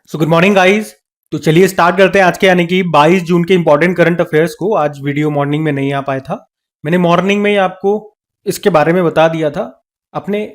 So good morning guys. तो चलिए start करते हैं आज के यानी कि 22 जून के इंपॉर्टेंट करंट अफेयर्स को। आज वीडियो मॉर्निंग में नहीं आ पाया था। मैंने मॉर्निंग में ही आपको इसके बारे में बता दिया था अपने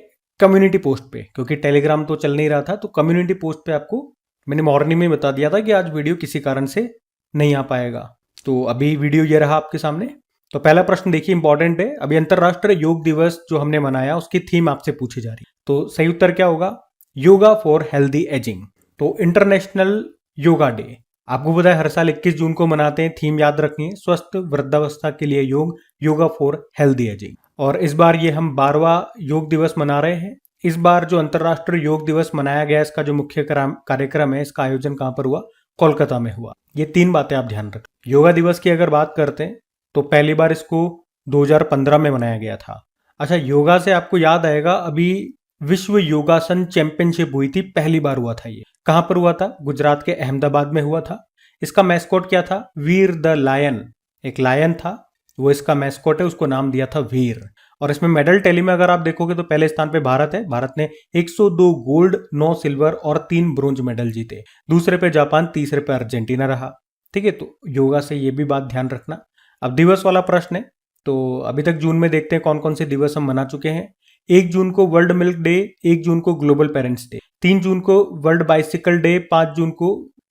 कम्युनिटी पोस्ट पे, क्योंकि टेलीग्राम तो चल नहीं रहा था। तो कम्युनिटी पोस्ट पे आपको मैंने मॉर्निंग में ही बता दिया था कि आज वीडियो किसी कारण से नहीं आ पाएगा। तो अभी वीडियो ये रहा आपके सामने। तो पहला प्रश्न देखिए, इंपॉर्टेंट है। अभी अंतरराष्ट्रीय योग दिवस जो हमने मनाया उसकी थीम आपसे पूछी जा रही है। तो सही उत्तर क्या होगा? Yoga for healthy ageing. तो इंटरनेशनल योगा डे आपको पता है हर साल 21 जून को मनाते हैं। थीम याद रखिए, स्वस्थ वृद्धावस्था के लिए योग, योगा फॉर हेल्दी एजिंग। और इस बार ये हम 12वां योग दिवस मना रहे हैं। इस बार जो अंतरराष्ट्रीय योग दिवस मनाया गया, इसका जो मुख्य कार्यक्रम है, इसका आयोजन कहां पर हुआ? कोलकाता में हुआ। ये 3 बातें आप ध्यान रखें। योगा दिवस की अगर बात करते हैं तो पहली बार इसको 2015 में मनाया गया था। अच्छा, योगा से आपको याद आएगा, अभी विश्व योगासन चैंपियनशिप हुई थी, पहली बार हुआ था। ये कहां पर हुआ था? गुजरात के अहमदाबाद में हुआ था। इसका मैस्कॉट क्या था? वीर द लायन। एक लायन था, वो इसका मैस्कॉट है, उसको नाम दिया था वीर। और इसमें मेडल टैली में अगर आप देखोगे तो पहले स्थान पे भारत है। भारत ने 102 गोल्ड, 9 सिल्वर और 3 ब्रोंज मेडल जीते। दूसरे पे जापान, तीसरे पे अर्जेंटीना रहा। ठीक है, तो योगा से ये भी बात ध्यान रखना। अब दिवस वाला प्रश्न है, तो अभी तक जून में देखते हैं कौन कौन से दिवस हम मना चुके हैं। 1 जून को वर्ल्ड मिल्क डे, 1 जून को ग्लोबल पेरेंट्स डे, 3 जून को वर्ल्ड बाइसिकल डे, 5 जून को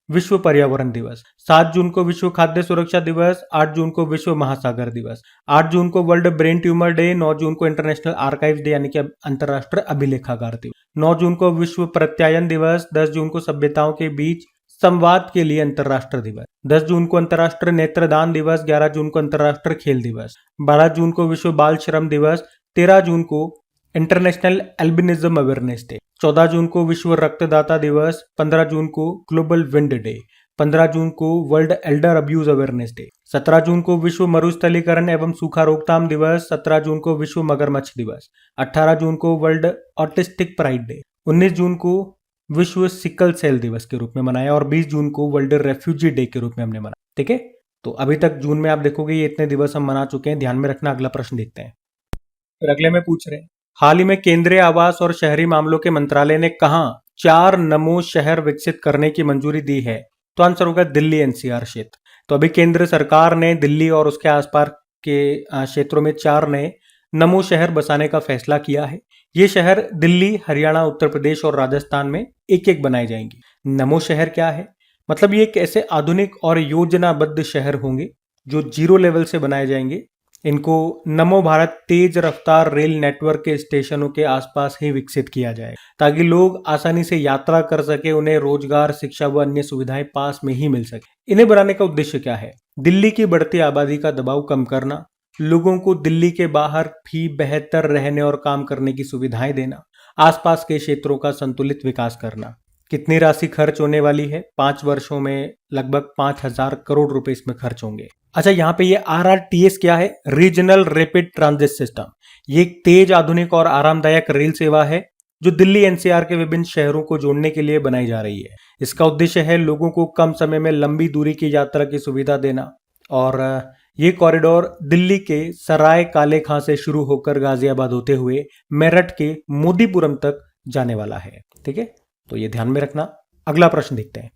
विश्व पर्यावरण दिवस, 7 जून को विश्व खाद्य सुरक्षा दिवस, 8 जून को विश्व महासागर दिवस, 8 जून को वर्ल्ड ब्रेन ट्यूमर डे, 9 जून को इंटरनेशनल आर्काइव डे यानी कि अंतरराष्ट्रीय अभिलेखागार दिवस, 9 जून को विश्व प्रत्यायन दिवस, 10 जून को सभ्यताओं के बीच संवाद के लिए अंतरराष्ट्रीय दिवस, 10 जून को अंतरराष्ट्रीय नेत्रदान दिवस, 11 जून को अंतरराष्ट्रीय खेल दिवस, 12 जून को विश्व बाल श्रम दिवस, 13 जून को इंटरनेशनल एल्बिनिज्म अवेयरनेस डे, 14 जून को विश्व रक्तदाता दिवस, 15 जून को ग्लोबल विंड डे, 15 जून को world Elder abuse awareness day, 17 जून को विश्व मरुस्थलीकरण एवं सूखा रोकथाम दिवस, 17 जून को विश्व मगरमच्छ दिवस, 18 जून को वर्ल्ड ऑटिस्टिक प्राइड डे, 19 जून को विश्व सिकल सेल दिवस के रूप में मनाया और 20 जून को वर्ल्ड रेफ्यूजी डे के रूप में हमने मनाया। ठीक है, तो अभी तक जून में आप देखोगे ये इतने दिवस हम मना चुके हैं। ध्यान में रखना। अगला प्रश्न देखते हैं। फिर अगले में पूछ रहे हैं, हाल ही में केंद्रीय आवास और शहरी मामलों के मंत्रालय ने कहां 4 नमो शहर विकसित करने की मंजूरी दी है? तो आंसर होगा दिल्ली एनसीआर क्षेत्र। तो अभी केंद्र सरकार ने दिल्ली और उसके आसपास के क्षेत्रों में 4 नए नमो शहर बसाने का फैसला किया है। ये शहर दिल्ली, हरियाणा, उत्तर प्रदेश और राजस्थान में एक एक बनाए जाएंगे। नमो शहर क्या है? मतलब ये एक ऐसे आधुनिक और योजनाबद्ध शहर होंगे जो 0 लेवल से बनाए जाएंगे। इनको नमो भारत तेज रफ्तार रेल नेटवर्क के स्टेशनों के आसपास ही विकसित किया जाए ताकि लोग आसानी से यात्रा कर सके, उन्हें रोजगार, शिक्षा व अन्य सुविधाएं पास में ही मिल सके। इन्हें बनाने का उद्देश्य क्या है? दिल्ली की बढ़ती आबादी का दबाव कम करना, लोगों को दिल्ली के बाहर भी बेहतर रहने और काम करने की सुविधाएं देना, आसपास के क्षेत्रों का संतुलित विकास करना। कितनी राशि खर्च होने वाली है? 5 वर्षों में लगभग 5,000 करोड़ रुपए इसमें खर्च होंगे। अच्छा, यहाँ पे ये RRTS क्या है? Regional rapid transit system. ये एक तेज, आधुनिक और आरामदायक रेल सेवा है जो दिल्ली एनसीआर के विभिन्न शहरों को जोड़ने के लिए बनाई जा रही है। इसका उद्देश्य है लोगों को कम समय में लंबी दूरी की यात्रा की सुविधा देना। और ये कॉरिडोर दिल्ली के सराय काले खां से शुरू होकर गाजियाबाद होते हुए मेरठ के मोदीपुरम तक जाने वाला है। ठीक है, तो ये ध्यान में रखना। अगला प्रश्न देखते हैं।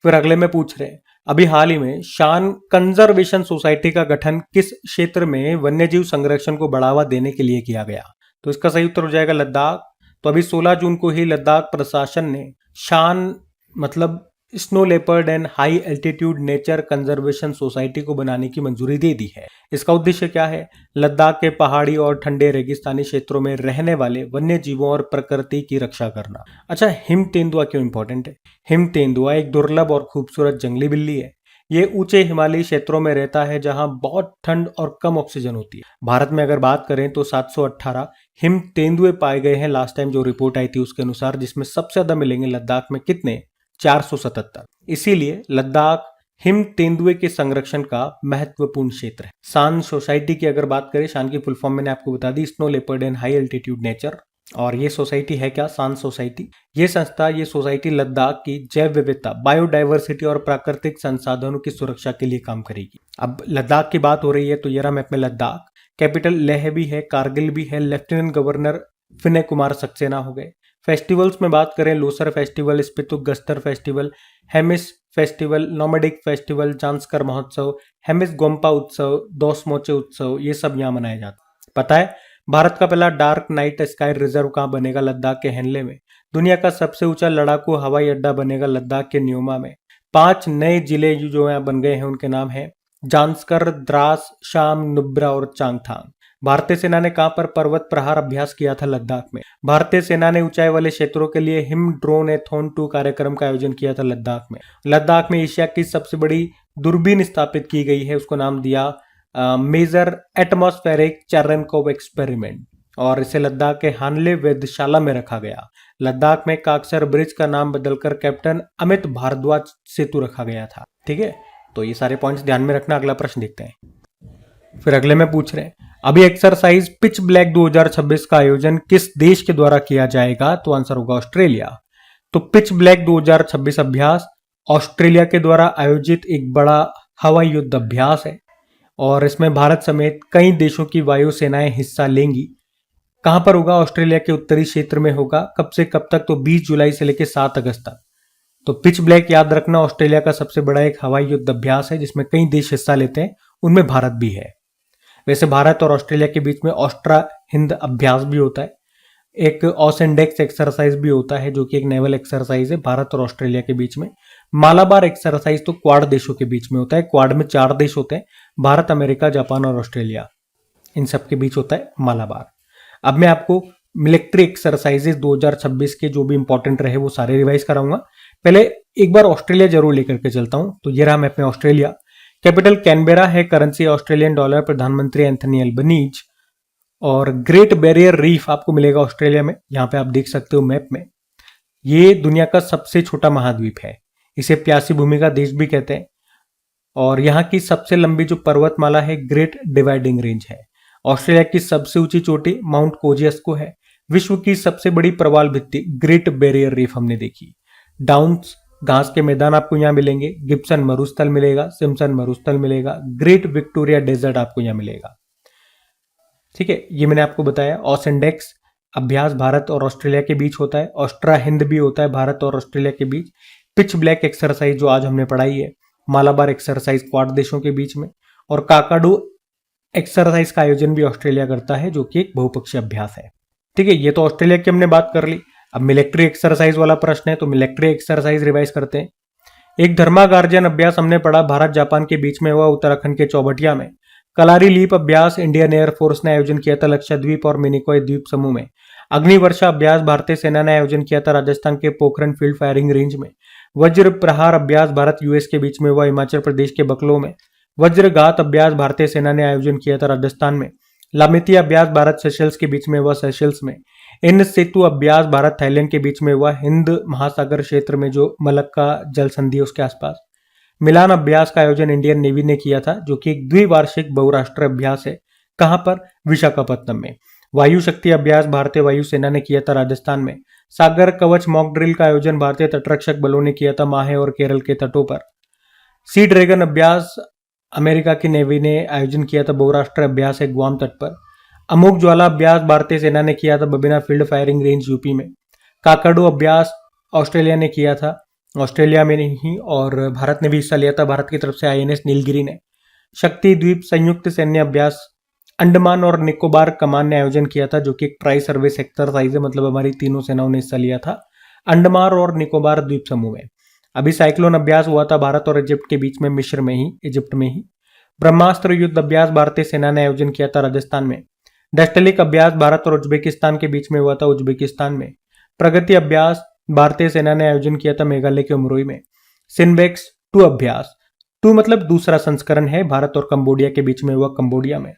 फिर अगले में पूछ रहे हैं, अभी हाल ही में शान कंजर्वेशन सोसाइटी का गठन किस क्षेत्र में वन्यजीव संरक्षण को बढ़ावा देने के लिए किया गया? तो इसका सही उत्तर हो जाएगा लद्दाख। तो अभी 16 जून को ही लद्दाख प्रशासन ने शान मतलब snow leopard and high altitude nature conservation society को बनाने की मंजूरी दे दी है। इसका उद्देश्य क्या है? लद्दाख के पहाड़ी और ठंडे रेगिस्तानी क्षेत्रों में रहने वाले वन्य जीवों और प्रकृति की रक्षा करना। अच्छा, हिम तेंदुआ क्यों इंपॉर्टेंट है? हिम तेंदुआ एक दुर्लभ और खूबसूरत जंगली बिल्ली है। ये ऊंचे हिमालयी क्षेत्रों में रहता है जहां बहुत ठंड और कम ऑक्सीजन होती है। भारत में अगर बात करें तो 718 हिम तेंदुए पाए गए हैं लास्ट टाइम जो रिपोर्ट आई थी उसके अनुसार, जिसमें सबसे ज्यादा मिलेंगे लद्दाख में। कितने? 477। इसीलिए लद्दाख हिम तेंदुए के संरक्षण का महत्वपूर्ण क्षेत्र है। शान सोसाइटी की अगर बात करें, शान की फुल फॉर्म मैंने आपको बता दी, snow leopard and high altitude nature. और ये सोसाइटी है क्या? शान सोसाइटी। ये संस्था, ये सोसाइटी लद्दाख की जैव विविधता, बायोडाइवर्सिटी और प्राकृतिक संसाधनों की सुरक्षा के लिए काम करेगी। अब लद्दाख की बात हो रही है तो ये रहा मैप में लद्दाख। कैपिटल लेह भी है, कारगिल भी है, लेफ्टिनेंट गवर्नर विनय कुमार सक्सेना हो गए। फेस्टिवल्स में बात करें, Losar festival, Spituk Gustor festival, Hemis festival, nomadic festival, Zanskar महोत्सव, हेमिस गोम्पा उत्सव, दोसमोचे उत्सव, ये सब यहाँ मनाए जाते हैं। पता है भारत का पहला डार्क नाइट स्काई रिजर्व कहाँ बनेगा? लद्दाख के हेनले में। दुनिया का सबसे ऊंचा लड़ाकू हवाई अड्डा बनेगा लद्दाख के न्योमा में। 5 नए जिले जो यहाँ बन गए हैं उनके नाम है जांस्कर, द्रास, शाम, नुब्रा और चांगथांग। भारतीय सेना ने कहां पर पर्वत प्रहार अभ्यास किया था? लद्दाख में। भारतीय सेना ने ऊंचाई वाले क्षेत्रों के लिए हिम ड्रोन एथॉन 2 कार्यक्रम का आयोजन किया था लद्दाख में। लद्दाख में एशिया की सबसे बड़ी दूरबीन स्थापित की गई है, उसको नाम दिया मेजर एटमॉस्फेरिक चेरेनकोव एक्सपेरिमेंट, और इसे लद्दाख के हानले वेधशाला में रखा गया। लद्दाख में काक्सर ब्रिज का नाम बदलकर कैप्टन अमित भारद्वाज सेतु रखा गया था। ठीक है, तो ये सारे पॉइंट्स ध्यान में रखना। अगला प्रश्न देखते हैं। फिर अगले में पूछ रहे हैं अभी एक्सरसाइज पिच ब्लैक 2026 का आयोजन किस देश के द्वारा किया जाएगा? तो आंसर होगा ऑस्ट्रेलिया। तो पिच ब्लैक 2026 अभ्यास ऑस्ट्रेलिया के द्वारा आयोजित एक बड़ा हवाई युद्ध अभ्यास है और इसमें भारत समेत कई देशों की वायुसेनाएं हिस्सा लेंगी। कहां पर होगा? ऑस्ट्रेलिया के उत्तरी क्षेत्र में होगा। कब से कब तक? तो 20 जुलाई से लेकर 7 अगस्त तक। तो पिच ब्लैक याद रखना, ऑस्ट्रेलिया का सबसे बड़ा एक हवाई युद्ध अभ्यास है जिसमें कई देश हिस्सा लेते हैं, उनमें भारत भी है। वैसे भारत और ऑस्ट्रेलिया के बीच में ऑस्ट्रा हिंद अभ्यास भी होता है, एक ऑसेंडेक्स एक्सरसाइज भी होता है जो कि एक नेवल एक्सरसाइज है भारत और ऑस्ट्रेलिया के बीच में। मालाबार एक्सरसाइज तो क्वाड देशों के बीच में होता है। क्वाड में 4 देश होते हैं, भारत, अमेरिका, जापान और ऑस्ट्रेलिया, इन सब के बीच होता है मालाबार। अब मैं आपको मिलिट्री एक्सरसाइजेस 2026 के जो भी इंपॉर्टेंट रहे वो सारे रिवाइज कराऊंगा। पहले एक बार ऑस्ट्रेलिया जरूर लेकर के चलता हूं। तो ये रहा मैप में ऑस्ट्रेलिया। कैपिटल कैनबेरा है, करेंसी ऑस्ट्रेलियन डॉलर, प्रधानमंत्री एंथनी अल्बनीज, और ग्रेट बैरियर रीफ आपको मिलेगा ऑस्ट्रेलिया में। यहाँ पे आप देख सकते हो मैप में, ये दुनिया का सबसे छोटा महाद्वीप है, इसे प्यासी भूमि का देश भी कहते हैं। और यहाँ की सबसे लंबी जो पर्वतमाला है ग्रेट डिवाइडिंग रेंज है। ऑस्ट्रेलिया की सबसे ऊंची चोटी माउंट कोजियस्को है। विश्व की सबसे बड़ी प्रवाल भित्ति ग्रेट बैरियर रीफ हमने देखी। डाउन्स घास के मैदान आपको यहाँ मिलेंगे, गिब्सन मरुस्थल मिलेगा, सिम्पसन मरुस्थल मिलेगा, ग्रेट विक्टोरिया डेजर्ट आपको यहाँ मिलेगा। ठीक है, ये मैंने आपको बताया। ऑसेंडेक्स अभ्यास भारत और ऑस्ट्रेलिया के बीच होता है। ऑस्ट्रा हिंद भी होता है भारत और ऑस्ट्रेलिया के बीच। पिच ब्लैक एक्सरसाइज जो आज हमने पढ़ाई है, मालाबार एक्सरसाइज क्वाड देशों के बीच में, और काकाडू एक्सरसाइज का आयोजन भी ऑस्ट्रेलिया करता है जो कि एक बहुपक्षीय अभ्यास है। ठीक है, ये तो ऑस्ट्रेलिया की हमने बात कर ली। अब मिलिट्री एक्सरसाइज वाला प्रश्न है, तो मिलिट्री एक्सरसाइज रिवाइज करते हैं। एक धर्मागार्जन अभ्यास हमने पढ़ा, भारत जापान के बीच में हुआ उत्तराखंड के चौबटिया में। कलारी लीप अभ्यास इंडियन एयरफोर्स ने आयोजन किया था लक्षद्वीप और मिनिकॉय द्वीप समूह में। अग्निवर्षा अभ्यास भारतीय सेना ने आयोजन किया था राजस्थान के पोखरण फील्ड फायरिंग रेंज में। वज्र प्रहार अभ्यास भारत यूएस के बीच में हुआ हिमाचल प्रदेश के बकलो में। वज्रघात अभ्यास भारतीय सेना ने आयोजन किया था राजस्थान में। लामिती अभ्यास भारत सेशल्स के बीच में हुआ सेशल्स में। इन सेतु अभ्यास भारत थाईलैंड के बीच में हुआ हिंद महासागर क्षेत्र में जो मलक्का जल संधि है उसके आसपास। मिलान अभ्यास का आयोजन इंडियन नेवी ने किया था जो कि एक द्विवार्षिक बहुराष्ट्र अभ्यास है। कहां पर? विशाखापत्तनम में। वायु शक्ति अभ्यास भारतीय वायुसेना ने किया था राजस्थान में। सागर कवच मॉक ड्रिल का आयोजन भारतीय तटरक्षक बलों ने किया था माहे और केरल के तटों पर। सी ड्रैगन अभ्यास अमेरिका की नेवी ने आयोजन किया था, बहुराष्ट्र अभ्यास है गुआम तट पर। अमोक ज्वाला अभ्यास भारतीय सेना ने किया था Babina field firing range UP में। काकाडू अभ्यास ऑस्ट्रेलिया ने किया था, ऑस्ट्रेलिया में नहीं, और भारत ने भी हिस्सा लिया था, भारत की तरफ से आईएनएस नीलगिरी ने। शक्ति द्वीप संयुक्त सैन्य अभ्यास अंडमान और निकोबार कमान ने आयोजन किया था जो कि एक ट्राई सर्विस एक्सरसाइज है, मतलब हमारी तीनों सेनाओं ने हिस्सा लिया था अंडमान और निकोबार द्वीप समूह में। अभी साइक्लोन अभ्यास हुआ था भारत और इजिप्ट के बीच में, मिस्र में ही, इजिप्ट में ही। ब्रह्मास्त्र युद्ध अभ्यास भारतीय सेना ने आयोजन किया था राजस्थान में। डस्टलिक अभ्यास भारत और उज्बेकिस्तान के बीच में हुआ था, उज्बेकिस्तान में। प्रगति अभ्यास भारतीय सेना ने आयोजन किया था मेघालय के उमरोई में। सिनबेक्स 2 अभ्यास, 2 मतलब दूसरा संस्करण है, भारत और कंबोडिया के बीच में हुआ, कंबोडिया में।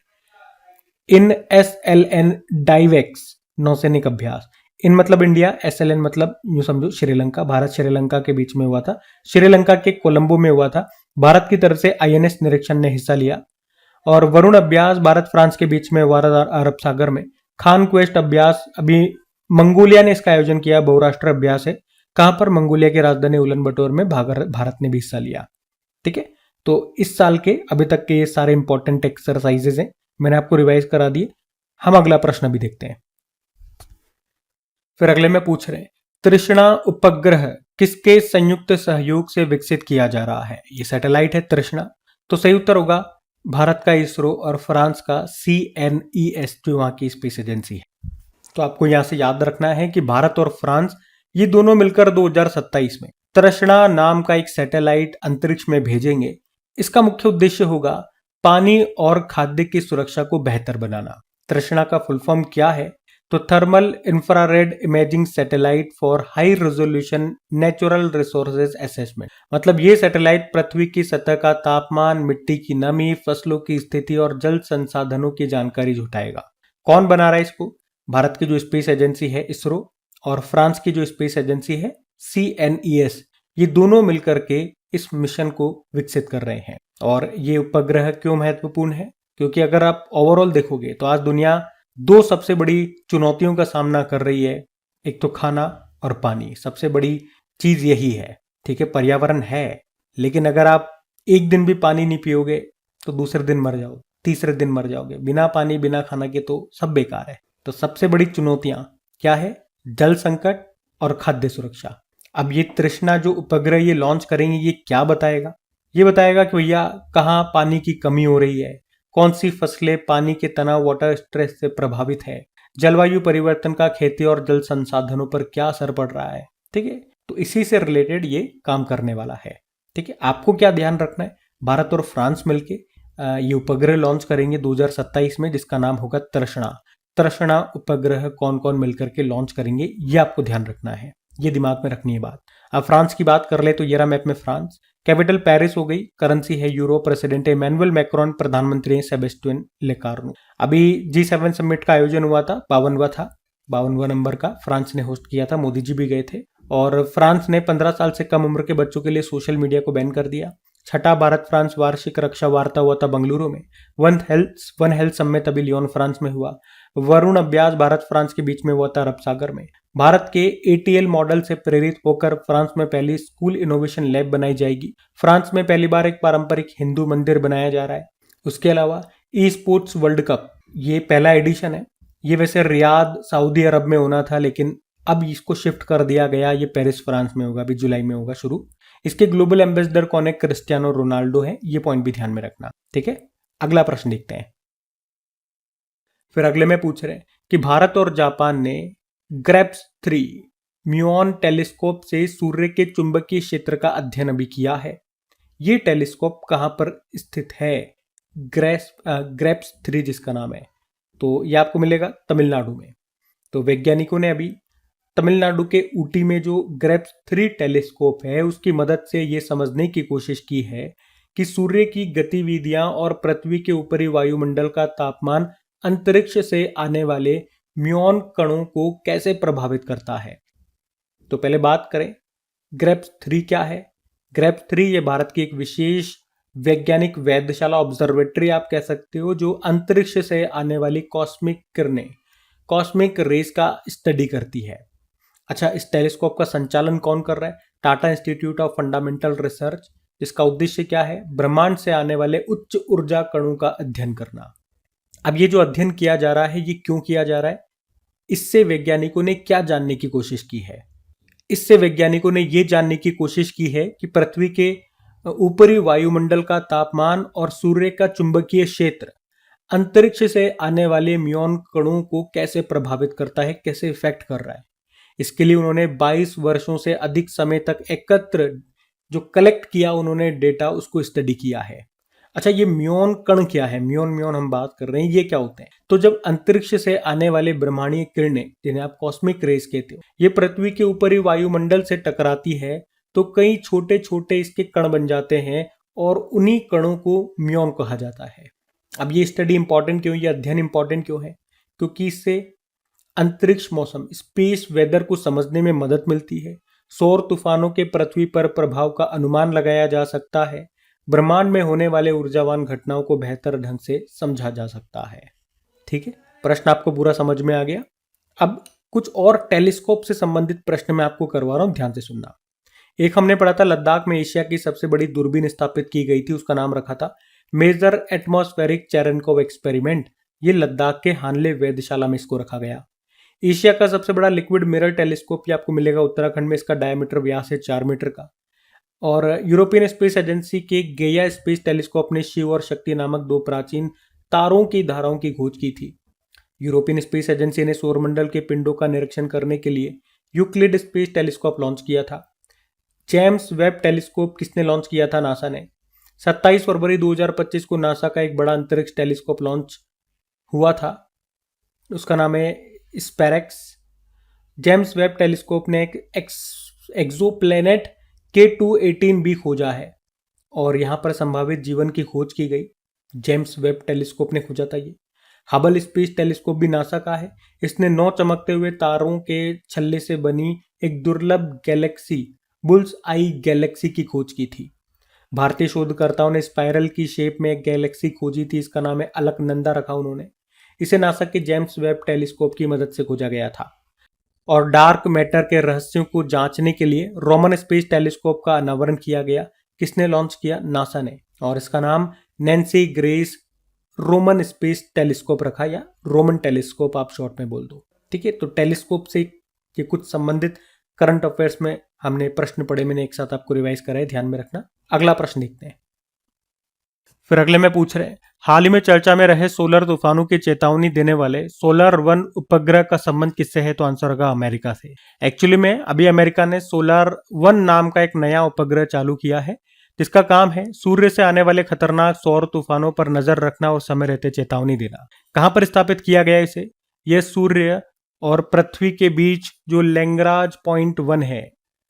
इन SLN डाइवेक्स नौसैनिक अभ्यास, इन मतलब इंडिया, SLN मतलब यूं समझो श्रीलंका, भारत श्रीलंका के बीच में हुआ था, श्रीलंका के कोलंबो में हुआ था। भारत की तरफ से INS निरीक्षण ने हिस्सा लिया। और वरुण अभ्यास भारत फ्रांस के बीच में हुआ था अरब सागर में। खान क्वेस्ट अभ्यास अभी मंगोलिया ने इसका आयोजन किया, बहुराष्ट्र अभ्यास है। कहां पर? मंगोलिया की राजधानी उलन बटोर में भारत ने भी हिस्सा लिया। ठीक है, तो इस साल के अभी तक के ये सारे इंपॉर्टेंट एक्सरसाइजेज हैं, मैंने आपको रिवाइज करा दिए। हम अगला प्रश्न भी देखते हैं। फिर अगले में पूछ रहे हैं, तृष्णा उपग्रह किसके संयुक्त सहयोग से विकसित किया जा रहा है? ये सैटेलाइट है तृष्णा। तो सही उत्तर होगा भारत का इसरो और फ्रांस का CNES, जो वहां की स्पेस एजेंसी है। तो आपको यहां से याद रखना है कि भारत और फ्रांस ये दोनों मिलकर 2027 में तृष्णा नाम का एक सैटेलाइट अंतरिक्ष में भेजेंगे। इसका मुख्य उद्देश्य होगा पानी और खाद्य की सुरक्षा को बेहतर बनाना। तृष्णा का फुल फॉर्म क्या है? तो thermal infrared imaging satellite for high resolution natural resources assessment. मतलब ये सैटेलाइट पृथ्वी की सतह का तापमान, मिट्टी की नमी, फसलों की स्थिति और जल संसाधनों की जानकारी जुटाएगा। कौन बना रहा है इसको? भारत की जो स्पेस एजेंसी है इसरो और फ्रांस की जो स्पेस एजेंसी है CNES, ये दोनों मिलकर के इस मिशन को विकसित कर रहे हैं। और ये उपग्रह क्यों महत्वपूर्ण है? क्योंकि अगर आप ओवरऑल देखोगे तो आज दुनिया दो सबसे बड़ी चुनौतियों का सामना कर रही है। एक तो खाना और पानी, सबसे बड़ी चीज यही है। ठीक है, पर्यावरण है, लेकिन अगर आप एक दिन भी पानी नहीं पियोगे तो दूसरे दिन मर जाओगे, तीसरे दिन मर जाओगे। बिना पानी बिना खाना के तो सब बेकार है। तो सबसे बड़ी चुनौतियां क्या है? जल संकट और खाद्य सुरक्षा। अब ये तृष्णा जो उपग्रह ये लॉन्च करेंगे, ये क्या बताएगा? ये बताएगा कि भैया कहाँ पानी की कमी हो रही है, कौन सी फसलें पानी के तनाव वाटर स्ट्रेस से प्रभावित है, जलवायु परिवर्तन का खेती और जल संसाधनों पर क्या असर पड़ रहा है। ठीक है, तो इसी से रिलेटेड ये काम करने वाला है। ठीक है, आपको क्या ध्यान रखना है? भारत और फ्रांस मिलके ये उपग्रह लॉन्च करेंगे 2027 में, जिसका नाम होगा तृष्णा। तृष्णा उपग्रह कौन कौन मिलकर के लॉन्च करेंगे, ये आपको ध्यान रखना है, ये दिमाग में रखनी है बात। अब फ्रांस की बात कर ले तो ये रहा मैप में फ्रांस। कैपिटल पेरिस हो गई, करेंसी है यूरो, प्रेसिडेंट है इमैनुअल मैक्रोन, प्रधानमंत्री है सेबेस्टियन लेकार्नो। अभी G7 समिट का आयोजन हुआ था, 52वां नंबर का, फ्रांस ने होस्ट किया था, मोदी जी भी गए थे। और फ्रांस ने 15 साल से कम उम्र के बच्चों के लिए सोशल मीडिया को बैन कर दिया। छठा भारत फ्रांस वार्षिक रक्षा वार्ता हुआ था बंगलुरु में। वन हेल्थ समिट अभी लियोन फ्रांस में हुआ। वरुण अभ्यास भारत फ्रांस के बीच में हुआ था अरब सागर में। भारत के ATL मॉडल से प्रेरित होकर फ्रांस में पहली स्कूल इनोवेशन लैब बनाई जाएगी। फ्रांस में पहली बार एक पारंपरिक हिंदू मंदिर बनाया जा रहा है। उसके अलावा E-स्पोर्ट्स वर्ल्ड कप, ये पहला एडिशन है। ये वैसे रियाद सऊदी अरब में होना था, लेकिन अब इसको शिफ्ट कर दिया गया, ये पेरिस फ्रांस में होगा, अभी जुलाई में होगा शुरू। इसके ग्लोबल एम्बेसडर कौन है? क्रिस्टियानो रोनाल्डो है। ये पॉइंट भी ध्यान में रखना। ठीक है, अगला प्रश्न देखते हैं। फिर अगले में पूछ रहे हैं कि भारत और जापान ने ग्रेप्स 3 म्यूऑन टेलीस्कोप से सूर्य के चुंबकीय क्षेत्र का अध्ययन अभी किया है। ये टेलीस्कोप कहां पर स्थित है? ग्रेप्स 3 जिसका नाम है, तो ये आपको मिलेगा तमिलनाडु में। तो वैज्ञानिकों ने अभी तमिलनाडु के ऊटी में जो ग्रेप्स 3 टेलीस्कोप है, उसकी मदद से ये समझने की कोशिश की है कि सूर्य की गतिविधियां और पृथ्वी के ऊपरी वायुमंडल का तापमान अंतरिक्ष से आने वाले म्यूऑन कणों को कैसे प्रभावित करता है। तो पहले बात करें ग्रेप्स 3 क्या है। ग्रेप्स 3 ये भारत की एक विशेष वैज्ञानिक वेधशाला, ऑब्जर्वेटरी आप कह सकते हो, जो अंतरिक्ष से आने वाली कॉस्मिक किरणें, कॉस्मिक रेस का स्टडी करती है। अच्छा, इस टेलीस्कोप का संचालन कौन कर रहा है? Tata institute of fundamental research. इसका उद्देश्य क्या है? ब्रह्मांड से आने वाले उच्च ऊर्जा कणों का अध्ययन करना। अब ये जो अध्ययन किया जा रहा है, ये क्यों किया जा रहा है? इससे वैज्ञानिकों ने क्या जानने की कोशिश की है? इससे वैज्ञानिकों ने ये जानने की कोशिश की है कि पृथ्वी के ऊपरी वायुमंडल का तापमान और सूर्य का चुंबकीय क्षेत्र अंतरिक्ष से आने वाले म्यूऑन कणों को कैसे प्रभावित करता है, कैसे इफेक्ट कर रहा है। इसके लिए उन्होंने 22 वर्षों से अधिक समय तक एकत्र जो कलेक्ट किया उन्होंने डेटा, उसको स्टडी किया है। अच्छा, ये म्यूऑन कण क्या है? म्यूऑन हम बात कर रहे हैं, ये क्या होते हैं? तो जब अंतरिक्ष से आने वाले ब्रह्मांडीय किरणें, जिन्हें आप कॉस्मिक रेस कहते हो, ये पृथ्वी के ऊपरी वायुमंडल से टकराती है, तो कई छोटे छोटे इसके कण बन जाते हैं और उन्हीं कणों को म्यूऑन कहा जाता है। अब ये स्टडी इंपॉर्टेंट क्यों, ये अध्ययन इंपॉर्टेंट क्यों है? क्योंकि इससे अंतरिक्ष मौसम, स्पेस वेदर को समझने में मदद मिलती है। सौर तूफानों के पृथ्वी पर प्रभाव का अनुमान लगाया जा सकता है। ब्रह्मांड में होने वाले ऊर्जावान घटनाओं को बेहतर ढंग से समझा जा सकता है। ठीक है, प्रश्न आपको पूरा समझ में आ गया। अब कुछ और टेलीस्कोप से संबंधित प्रश्न मैं आपको करवा रहा हूं, ध्यान से सुनना। एक हमने पढ़ा था लद्दाख में एशिया की सबसे बड़ी दूरबीन स्थापित की गई थी, उसका नाम रखा था मेजर एटमॉस्फेरिक चेरेनकोव एक्सपेरिमेंट। ये लद्दाख के हानले वेधशाला में इसको रखा गया। एशिया का सबसे बड़ा लिक्विड मिरर टेलीस्कोप ये आपको मिलेगा उत्तराखंड में। इसका डायमीटर व्यास है 4 मीटर का। और यूरोपियन स्पेस एजेंसी के गेया स्पेस टेलीस्कोप ने शिव और शक्ति नामक दो प्राचीन तारों की धाराओं की खोज की थी। यूरोपियन स्पेस एजेंसी ने सौरमंडल के पिंडों का निरीक्षण करने के लिए यूक्लिड स्पेस टेलीस्कोप लॉन्च किया था। जेम्स वेब टेलीस्कोप किसने लॉन्च किया था? नासा ने। 27 फरवरी 2025 को नासा का एक बड़ा अंतरिक्ष टेलीस्कोप लॉन्च हुआ था, उसका नाम है स्पेरेक्स। जेम्स वेब टेलीस्कोप ने एक एक्सोप्लैनेट K2-18 भी खोजा है और यहां पर संभावित जीवन की खोज की गई। जेम्स वेब टेलीस्कोप ने खोजा था ये। हबल स्पेस टेलीस्कोप भी नासा का है। इसने 9 चमकते हुए तारों के छल्ले से बनी एक दुर्लभ गैलेक्सी बुल्स आई गैलेक्सी की खोज की थी। भारतीय शोधकर्ताओं ने स्पाइरल की शेप में एक गैलेक्सी खोजी थी, इसका नाम है अलकनंदा रखा उन्होंने। इसे नासा के जेम्स वेब टेलीस्कोप की मदद से खोजा गया था। और डार्क मैटर के रहस्यों को जांचने के लिए रोमन स्पेस टेलीस्कोप का अनावरण किया गया। किसने लॉन्च किया? नासा ने। और इसका नाम Nancy grace Roman space telescope रखा, या रोमन टेलीस्कोप आप शॉर्ट में बोल दो। ठीक है, तो टेलीस्कोप से ये कुछ संबंधित करंट अफेयर्स में हमने प्रश्न पढ़े, मैंने एक साथ आपको रिवाइज कराए, ध्यान में रखना। अगला प्रश्न देखते हैं। फिर अगले में पूछ रहे हैं, हाल ही में चर्चा में रहे सोलर तूफानों की चेतावनी देने वाले SolarOne उपग्रह का संबंध किससे है? तो आंसर होगा अमेरिका से। एक्चुअली में अभी अमेरिका ने SolarOne नाम का एक नया उपग्रह चालू किया है, जिसका काम है सूर्य से आने वाले खतरनाक सौर तूफानों पर नजर रखना और समय रहते चेतावनी देना। कहां पर स्थापित किया गया इसे? यह सूर्य और पृथ्वी के बीच जो लैग्रांज पॉइंट 1 है,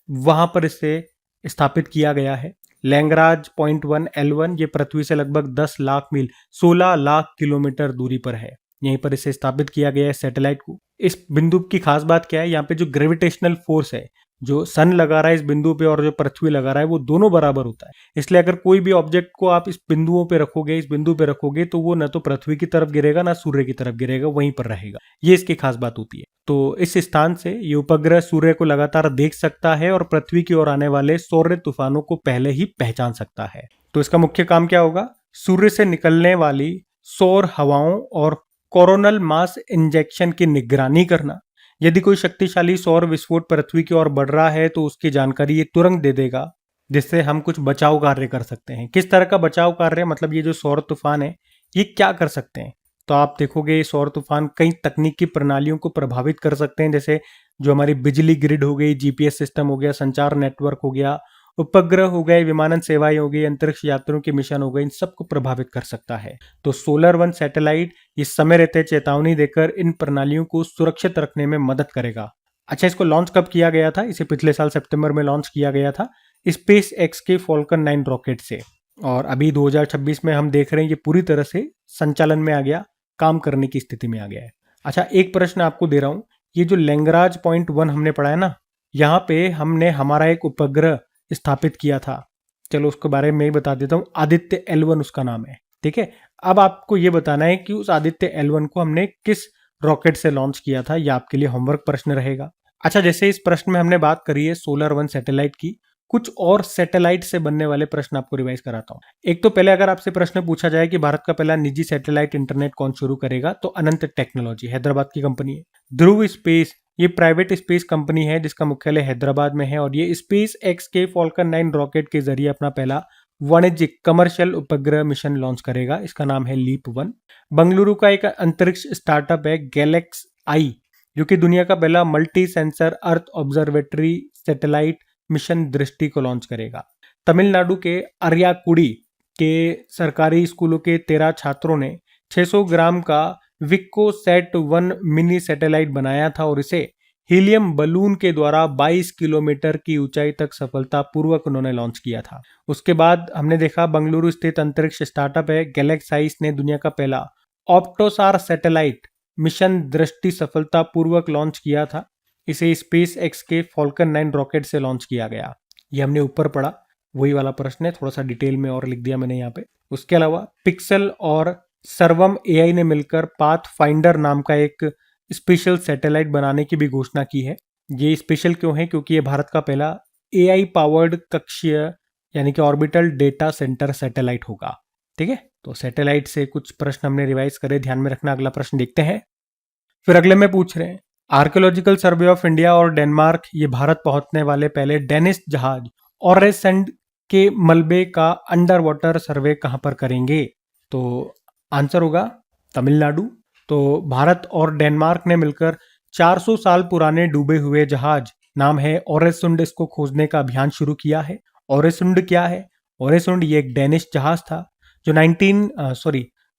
वहां पर इसे स्थापित किया गया है। लैग्रांज पॉइंट 1 L1 ये पृथ्वी से लगभग 10 लाख मील 16 लाख किलोमीटर दूरी पर है। यहीं पर इसे स्थापित किया गया है सैटेलाइट को। इस बिंदु की खास बात क्या है? यहाँ पे जो ग्रेविटेशनल फोर्स है, जो सन लगा रहा है इस बिंदु पे और जो पृथ्वी लगा रहा है, वो दोनों बराबर होता है। इसलिए अगर कोई भी ऑब्जेक्ट को आप इस बिंदुओं पे रखोगे, इस बिंदु पे रखोगे, तो वो न तो पृथ्वी की तरफ गिरेगा ना सूर्य की तरफ गिरेगा, वहीं पर रहेगा। ये इसकी खास बात होती है। तो इस स्थान से ये उपग्रह सूर्य को लगातार देख सकता है और पृथ्वी की ओर आने वाले सौर तूफानों को पहले ही पहचान सकता है। तो इसका मुख्य काम क्या होगा? सूर्य से निकलने वाली सौर हवाओं और कोरोनल मास इंजेक्शन की निगरानी करना। यदि कोई शक्तिशाली सौर विस्फोट पृथ्वी की ओर बढ़ रहा है तो उसकी जानकारी ये तुरंत दे देगा, जिससे हम कुछ बचाव कार्य कर सकते हैं। किस तरह का बचाव कार्य? मतलब ये जो सौर तूफान है ये क्या कर सकते हैं? तो आप देखोगे ये सौर तूफान कई तकनीकी प्रणालियों को प्रभावित कर सकते हैं, जैसे जो हमारी बिजली ग्रिड हो गई, GPS सिस्टम हो गया, संचार नेटवर्क हो गया, उपग्रह हो गए, विमानन सेवाएं हो गई, अंतरिक्ष यात्रियों के मिशन हो गए, इन सबको प्रभावित कर सकता है। तो SolarOne सैटेलाइट ये समय रहते चेतावनी देकर इन प्रणालियों को सुरक्षित रखने में मदद करेगा। अच्छा, इसको लॉन्च कब किया गया था? इसे पिछले साल सितंबर में लॉन्च किया गया था SpaceX के Falcon 9 रॉकेट से। और अभी 2026 में हम देख रहे हैं ये पूरी तरह से संचालन में आ गया, काम करने की स्थिति में आ गया है। अच्छा, एक प्रश्न आपको दे रहा हूं, ये जो लैग्रांज पॉइंट 1 हमने पढ़ा है ना, यहाँ पे हमने हमारा एक उपग्रह स्थापित किया था। चलो उसके बारे में बता देता हूँ। आदित्य L1 उसका नाम है। ठीक है, अब आपको ये बताना है कि उस आदित्य L1 को हमने किस रॉकेट से लॉन्च किया था। यह आपके लिए होमवर्क प्रश्न रहेगा। अच्छा, जैसे इस प्रश्न में हमने बात करी है SolarOne सैटेलाइट की, कुछ और सैटेलाइट से बनने वाले प्रश्न आपको रिवाइज कराता हूँ। एक तो पहले अगर आपसे प्रश्न पूछा जाए कि भारत का पहला निजी सैटेलाइट इंटरनेट कौन शुरू करेगा, तो अनंत टेक्नोलॉजी हैदराबाद की कंपनी है। ध्रुव स्पेस ये प्राइवेट स्पेस कंपनी है जिसका मुख्यालय हैदराबाद में है और ये SpaceX के Falcon 9 रॉकेट के जरिए अपना पहला वाणिज्यिक कमर्शियल उपग्रह मिशन लॉन्च करेगा। इसका नाम है लीप-1। बंगलुरु का एक अंतरिक्ष स्टार्टअप है गैलेक्स आई, जो कि दुनिया का पहला मल्टी सेंसर अर्थ ऑब्जर्वेटरी सैटेलाइट मिशन दृष्टि को लॉन्च करेगा। तमिलनाडु के अरियाकुड़ी के सरकारी स्कूलों के 13 छात्रों ने 600 ग्राम का विक्कोसैट-1 मिनी सैटेलाइट बनाया था और इसे हीलियम बलून के द्वारा 22 किलोमीटर की ऊंचाई तक सफलतापूर्वक उन्होंने लॉन्च किया था। उसके बाद हमने देखा बंगलुरु स्थित अंतरिक्ष स्टार्टअप है गैलेक्साइस ने दुनिया का पहला ऑप्टोसार सैटेलाइट मिशन दृष्टि सफलतापूर्वक लॉन्च किया था। इसे SpaceX के Falcon 9 रॉकेट से लॉन्च किया गया। ये हमने ऊपर पढ़ा, वही वाला प्रश्न है, थोड़ा सा डिटेल में और लिख दिया मैंने यहाँ पे। उसके अलावा पिक्सल और सर्वम AI ने मिलकर पाथफाइंडर नाम का एक स्पेशल सैटेलाइट बनाने की भी घोषणा की है। ये स्पेशल क्यों है? क्योंकि ये भारत का पहला AI पावर्ड कक्षीय यानी कि ऑर्बिटल डेटा सेंटर सैटेलाइट होगा। ठीक है, तो सैटेलाइट से कुछ प्रश्न हमने रिवाइज करे, ध्यान में रखना। अगला प्रश्न देखते हैं। फिर अगले में पूछ रहे हैं, आर्कियोलॉजिकल सर्वे ऑफ इंडिया और डेनमार्क ये भारत पहुंचने वाले पहले डेनिश जहाज ऑरेसेंड के मलबे का अंडर वाटर सर्वे कहां पर करेंगे? तो आंसर होगा तमिलनाडु। तो भारत और डेनमार्क ने मिलकर 400 साल पुराने डूबे हुए जहाज नाम है ओरेसुंड, इसको खोजने का अभियान शुरू किया है। ओरेसुंड क्या है? ओरेसुंड ये एक डेनिश जहाज था जो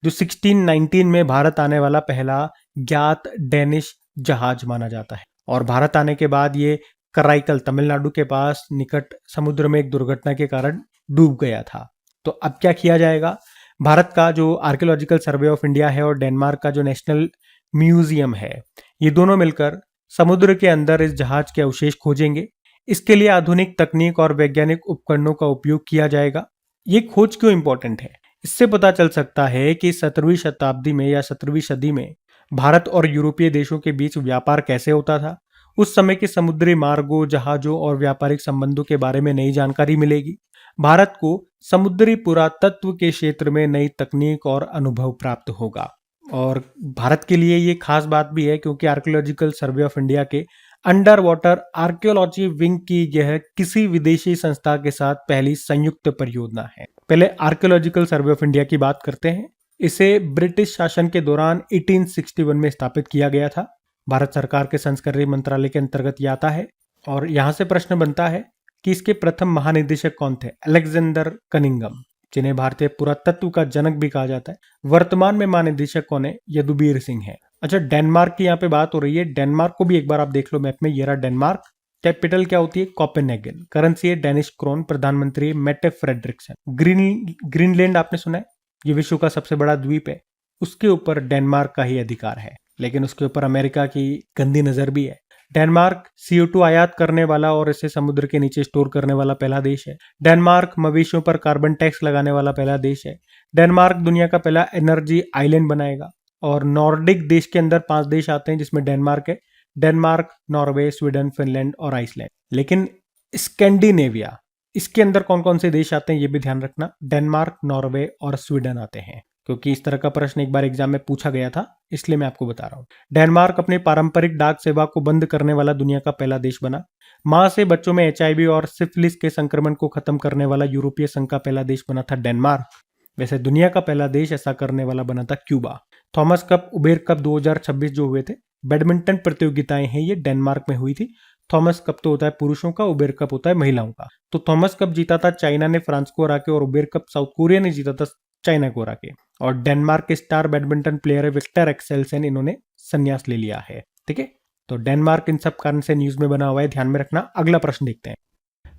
1619 में भारत आने वाला पहला ज्ञात डेनिश जहाज माना जाता है। और भारत आने के बाद ये कराईकल तमिलनाडु के पास निकट समुद्र में एक दुर्घटना के कारण डूब गया था। तो अब क्या किया जाएगा? भारत का जो आर्कियोलॉजिकल सर्वे ऑफ इंडिया है और डेनमार्क का जो नेशनल म्यूजियम है, ये दोनों मिलकर समुद्र के अंदर इस जहाज के अवशेष खोजेंगे। इसके लिए आधुनिक तकनीक और वैज्ञानिक उपकरणों का उपयोग किया जाएगा। ये खोज क्यों इंपॉर्टेंट है? इससे पता चल सकता है कि 17वीं शताब्दी में या 17वीं सदी में भारत और यूरोपीय देशों के बीच व्यापार कैसे होता था। उस समय के समुद्री मार्गों, जहाजों और व्यापारिक संबंधों के बारे में नई जानकारी मिलेगी। भारत को समुद्री पुरातत्व के क्षेत्र में नई तकनीक और अनुभव प्राप्त होगा। और भारत के लिए ये खास बात भी है क्योंकि आर्कियोलॉजिकल सर्वे ऑफ इंडिया के अंडर वाटर आर्कियोलॉजी विंग की यह किसी विदेशी संस्था के साथ पहली संयुक्त परियोजना है। पहले आर्कियोलॉजिकल सर्वे ऑफ इंडिया की बात करते हैं। इसे ब्रिटिश शासन के दौरान 1861 में स्थापित किया गया था। भारत सरकार के संस्कृति मंत्रालय के अंतर्गत ये आता है। और यहाँ से प्रश्न बनता है कि इसके प्रथम महानिदेशक कौन थे? अलेक्जेंडर कनिंगम, जिन्हें भारतीय पुरातत्व का जनक भी कहा जाता है। वर्तमान में महानिदेशक कौन है? यदुबीर सिंह है। अच्छा, डेनमार्क की यहाँ पे बात हो रही है। डेनमार्क को भी एक बार आप देख लो मैप में, ये रहा डेनमार्क। कैपिटल क्या होती है? कोपेनहेगन। करेंसी है डेनिश क्रोन। प्रधानमंत्री मेटे फ्रेडरिक्सन। ग्रीनलैंड आपने सुना है? ये विश्व का सबसे बड़ा द्वीप है, उसके ऊपर डेनमार्क का ही अधिकार है, लेकिन उसके ऊपर अमेरिका की गंदी नजर भी है। डेनमार्क CO2 आयात करने वाला और इसे समुद्र के नीचे स्टोर करने वाला पहला देश है। डेनमार्क मवेशियों पर कार्बन टैक्स लगाने वाला पहला देश है। डेनमार्क दुनिया का पहला एनर्जी आइलैंड बनाएगा। और नॉर्डिक देश के अंदर 5 देश आते हैं जिसमें डेनमार्क है। डेनमार्क, नॉर्वे, स्वीडन, फिनलैंड और आइसलैंड। लेकिन स्कैंडिनेविया, इसके अंदर कौन कौन से देश आते हैं ये भी ध्यान रखना। डेनमार्क, नॉर्वे और स्वीडन आते हैं, क्योंकि इस तरह का प्रश्न एक बार एग्जाम में पूछा गया था, इसलिए मैं आपको बता रहा हूँ। डेनमार्क अपनी पारंपरिक डाक सेवा को बंद करने वाला दुनिया का पहला देश बना। मां से बच्चों में HIV और सिफिलिस के संक्रमण को खत्म करने वाला यूरोपीय संघ का पहला देश बना था डेनमार्क। वैसे दुनिया का पहला देश ऐसा करने वाला बना था Cuba. Thomas cup, Uber cup 2026 जो हुए थे, बैडमिंटन प्रतियोगिताएं हैं, ये डेनमार्क में हुई थी। थॉमस कप तो होता है पुरुषों का, उबेर कप होता है महिलाओं का। तो थॉमस कप जीता था चाइना ने फ्रांस को हरा के, और उबेर कप साउथ कोरिया ने जीता था चाइना को हरा के। और डेनमार्क के स्टार बैडमिंटन प्लेयर है विक्टर एक्सेल्सन, इन्होंने संन्यास ले लिया है। ठीक है, तो डेनमार्क इन सब कारण से न्यूज में बना हुआ है, ध्यान में रखना। अगला प्रश्न देखते हैं।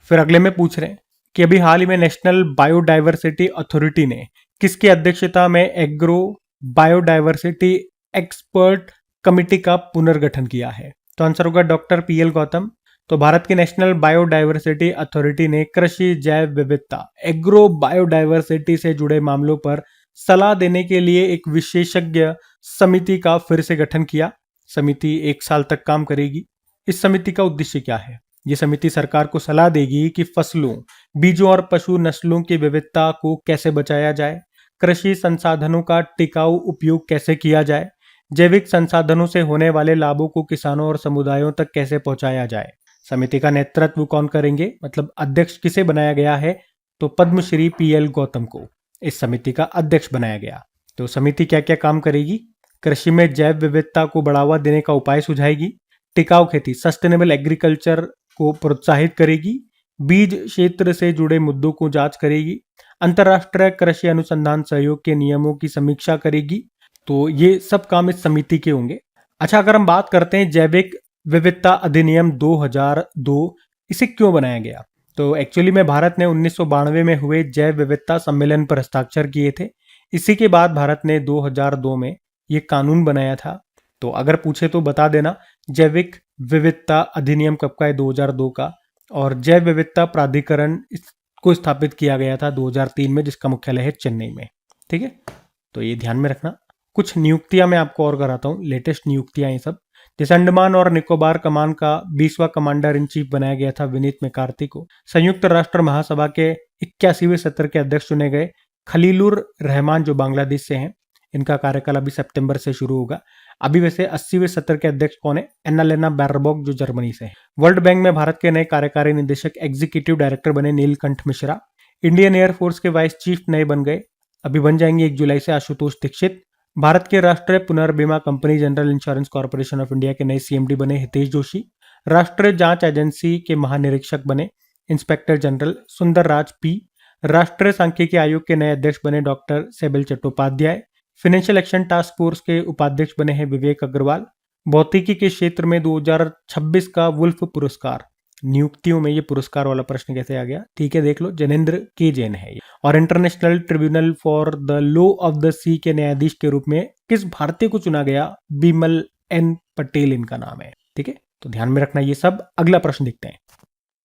फिर अगले में पूछ रहे हैं कि अभी हाल ही में नेशनल बायोडाइवर्सिटी अथॉरिटी ने किसकी अध्यक्षता में एग्रो बायोडाइवर्सिटी एक्सपर्ट कमिटी का पुनर्गठन किया है? तो आंसर होगा डॉक्टर PL गौतम। तो भारत की नेशनल बायोडाइवर्सिटी अथॉरिटी ने कृषि, जैव विविधता, एग्रो बायोडाइवर्सिटी से जुड़े मामलों पर सलाह देने के लिए एक विशेषज्ञ समिति का फिर से गठन किया। समिति 1 साल तक काम करेगी। इस समिति का उद्देश्य क्या है? ये समिति सरकार को सलाह देगी कि फसलों, बीजों और पशु नस्लों की विविधता को कैसे बचाया जाए, कृषि संसाधनों का टिकाऊ उपयोग कैसे किया जाए, जैविक संसाधनों से होने वाले लाभों को किसानों और समुदायों तक कैसे पहुंचाया जाए। समिति का नेतृत्व कौन करेंगे, मतलब अध्यक्ष किसे बनाया गया है? तो पद्मश्री PL गौतम को इस समिति का अध्यक्ष बनाया गया। तो समिति क्या क्या काम करेगी? कृषि में जैव विविधता को बढ़ावा देने का उपाय सुझाएगी, टिकाऊ खेती, सस्टेनेबल एग्रीकल्चर को प्रोत्साहित करेगी, बीज क्षेत्र से जुड़े मुद्दों को जांच करेगी, अंतर्राष्ट्रीय कृषि अनुसंधान सहयोग के नियमों की समीक्षा करेगी। तो ये सब काम इस समिति के होंगे। अच्छा, अगर हम बात करते हैं जैविक विविधता अधिनियम 2002, इसे क्यों बनाया गया? तो एक्चुअली में भारत ने 1992 में हुए जैव विविधता सम्मेलन पर हस्ताक्षर किए थे। इसी के बाद भारत ने 2002 में ये कानून बनाया था। तो अगर पूछे तो बता देना, जैविक विविधता अधिनियम कब का है? 2002 का। और जैव विविधता प्राधिकरण को स्थापित किया गया था 2003 में, जिसका मुख्यालय है चेन्नई में। ठीक है, तो ये ध्यान में रखना। कुछ नियुक्तियां मैं आपको और कराता हूँ, लेटेस्ट नियुक्तियां ये सब। जैसे अंडमान और निकोबार कमान का 20वां कमांडर इन चीफ बनाया गया था विनीत मैकार्थी को। संयुक्त राष्ट्र महासभा के 81वें सत्र के अध्यक्ष चुने गए खलीलुर रहमान, जो बांग्लादेश से हैं। इनका कार्यकाल अभी सितंबर से शुरू होगा। अभी वैसे 80वें सत्र के अध्यक्ष कौन है? एनालेना बैरबॉक, जो जर्मनी से है। वर्ल्ड बैंक में भारत के नए कार्यकारी निदेशक एग्जीक्यूटिव डायरेक्टर बने नीलकंठ मिश्रा। इंडियन एयरफोर्स के वाइस चीफ नए बन गए, अभी बन जाएंगे 1 जुलाई से, आशुतोष दीक्षित। भारत के राष्ट्रीय पुनर्बीमा company General Insurance Corporation of India के नए सीएमडी बने हितेश जोशी। राष्ट्रीय जांच एजेंसी के महानिरीक्षक बने इंस्पेक्टर जनरल सुंदर राज पी। राष्ट्रीय सांख्यिकी आयोग के नए अध्यक्ष बने doctor Sebil Chattopadhyay. Financial Action Task Force के उपाध्यक्ष बने हैं विवेक अग्रवाल। भौतिकी के क्षेत्र में 2026 का वुल्फ पुरस्कार, नियुक्तियों में ये पुरस्कार वाला प्रश्न कैसे आ गया, ठीक है देख लो, जनेन्द्र के जैन है। और International Tribunal for the Law of the Sea के न्यायाधीश के रूप में किस भारतीय को चुना गया? बिमल एन पटेल इनका नाम है, ठीक है, तो ध्यान में रखना ये सब। अगला प्रश्न देखते हैं।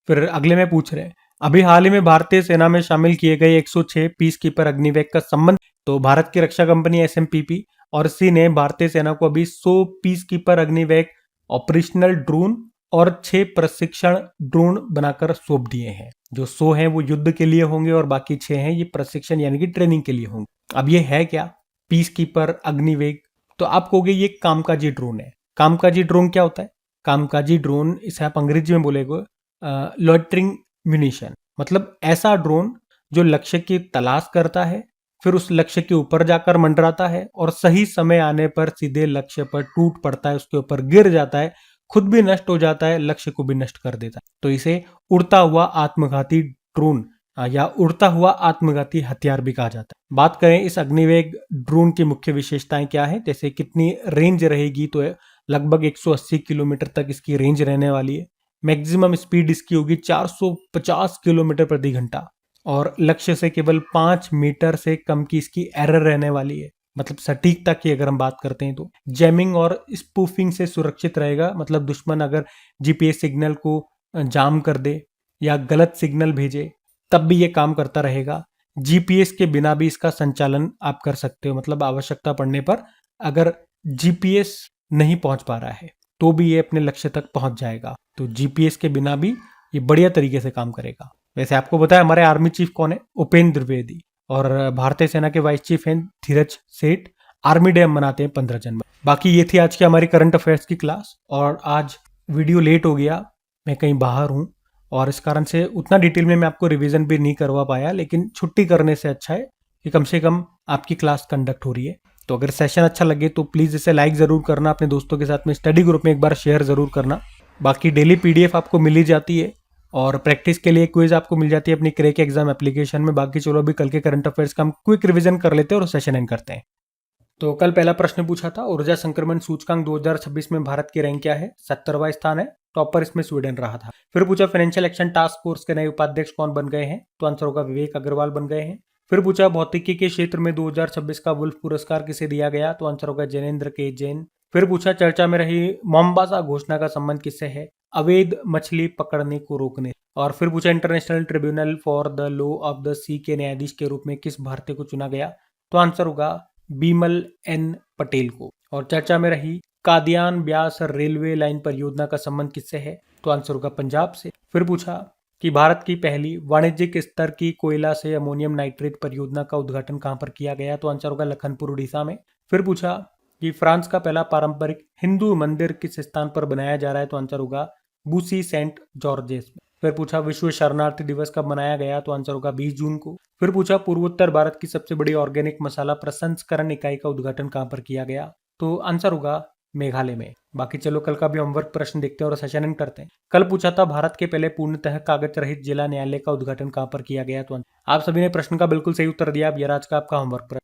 फिर अगले में पूछ रहे हैं, अभी हाल ही में भारतीय सेना में शामिल किए गए 106 पीस कीपर अग्निवेग का संबंध। तो भारत की रक्षा कंपनी एसएमपीपी और इसी ने भारतीय सेना को अभी 100 piece keeper Agniveg operational drone और 6 प्रशिक्षण ड्रोन बनाकर सौंप दिए हैं। जो 100 हैं वो युद्ध के लिए होंगे और बाकी 6 हैं ये प्रशिक्षण यानी कि ट्रेनिंग के लिए होंगे। अब ये है क्या? Peacekeeper Agniveg. तो आप कहोगे ये कामकाजी ड्रोन है। कामकाजी ड्रोन क्या होता है? कामकाजी ड्रोन, इसे आप अंग्रेजी में बोलेगे लॉइटरिंग म्यूनिशन, मतलब ऐसा ड्रोन जो लक्ष्य की तलाश करता है, फिर उस लक्ष्य के ऊपर जाकर मंडराता है और सही समय आने पर सीधे लक्ष्य पर टूट पड़ता है, उसके ऊपर गिर जाता है, खुद भी नष्ट हो जाता है, लक्ष्य को भी नष्ट कर देता है। तो इसे उड़ता हुआ आत्मघाती ड्रोन या उड़ता हुआ आत्मघाती हथियार भी कहा जाता है। बात करें इस अग्निवेग ड्रोन की मुख्य विशेषताएं क्या है, जैसे कितनी रेंज रहेगी, तो लगभग 180 किलोमीटर तक इसकी रेंज रहने वाली है। मैक्सिमम स्पीड इसकी होगी 450 किलोमीटर प्रति घंटा और लक्ष्य से केवल 5 मीटर से कम की इसकी एरर रहने वाली है। मतलब सटीकता की अगर हम बात करते हैं तो जैमिंग और स्पूफिंग से सुरक्षित रहेगा। मतलब दुश्मन अगर जीपीएस सिग्नल को जाम कर दे या गलत सिग्नल भेजे तब भी ये काम करता रहेगा। जीपीएस के बिना भी इसका संचालन आप कर सकते हो, मतलब आवश्यकता पड़ने पर अगर जीपीएस नहीं पहुंच पा रहा है तो भी ये अपने लक्ष्य तक पहुंच जाएगा। तो जीपीएस के बिना भी ये बढ़िया तरीके से काम करेगा। वैसे आपको बताया हमारे आर्मी चीफ कौन है? उपेंद्र द्विवेदी। और भारतीय सेना के वाइस चीफ हैं धीरज सेठ। आर्मी डे हम मनाते हैं 15 जनवरी। बाकी ये थी आज की हमारी करंट अफेयर्स की क्लास। और आज वीडियो लेट हो गया, मैं कहीं बाहर हूँ और इस कारण से उतना डिटेल में मैं आपको रिवीजन भी नहीं करवा पाया, लेकिन छुट्टी करने से अच्छा है कि कम से कम आपकी क्लास कंडक्ट हो रही है। तो अगर सेशन अच्छा लगे तो प्लीज़ इसे लाइक ज़रूर करना, अपने दोस्तों के साथ में स्टडी ग्रुप में एक बार शेयर ज़रूर करना। बाकी डेली पीडीएफ आपको मिल ही जाती है और प्रैक्टिस के लिए क्विज आपको मिल जाती है अपनी क्रैक एग्जाम एप्लीकेशन में। बाकी चलो अभी कल के करंट अफेयर्स का हम क्विक रिवीजन कर लेते हैं और सेशन एंड करते हैं। तो कल पहला प्रश्न पूछा था, ऊर्जा संक्रमण सूचकांक 2026 में भारत की रैंक क्या है? 70वां स्थान है। टॉपर इसमें स्वीडन रहा था। फिर पूछा फाइनेंशियल एक्शन टास्क फोर्स के नए उपाध्यक्ष कौन बन गए हैं? तो आंसर होगा विवेक अग्रवाल बन गए हैं। फिर पूछा भौतिकी के क्षेत्र में 2026 का वुल्फ पुरस्कार किसे दिया गया? तो आंसर होगा जनेन्द्र के जैन। फिर पूछा चर्चा में रही मोम्बासा घोषणा का संबंध किससे है? अवैध मछली पकड़ने को रोकने। और फिर पूछा International Tribunal for the Law of the Sea के न्यायाधीश के रूप में किस भारतीय को चुना गया? तो आंसर होगा बिमल एन पटेल को। और चर्चा में रही कादियान ब्यास रेलवे लाइन परियोजना का संबंध किससे है? तो आंसर होगा पंजाब से। फिर पूछा कि भारत की पहली वाणिज्यिक स्तर की कोयला से अमोनियम नाइट्रेट परियोजना का उद्घाटन कहां पर किया गया? तो आंसर होगा लखनपुर उड़ीसा में। फिर पूछा कि फ्रांस का पहला पारंपरिक हिंदू मंदिर किस स्थान पर बनाया जा रहा है? तो आंसर होगा बूसी सेंट जॉर्जेस में। फिर पूछा विश्व शरणार्थी दिवस कब मनाया गया? तो आंसर होगा 20 जून को। फिर पूछा पूर्वोत्तर भारत की सबसे बड़ी ऑर्गेनिक मसाला प्रसंस्करण इकाई का उद्घाटन कहां पर किया गया? तो आंसर होगा मेघालय में। बाकी चलो कल का भी होमवर्क प्रश्न देखते हैं और सेशन एंड करते हैं। कल पूछा था भारत के पहले पूर्णतः कागज रहित जिला न्यायालय का उद्घाटन कहां पर किया गया? तो आप सभी ने प्रश्न का बिल्कुल सही उत्तर दिया। अब यह आज का आपका होमवर्क प्रश्न।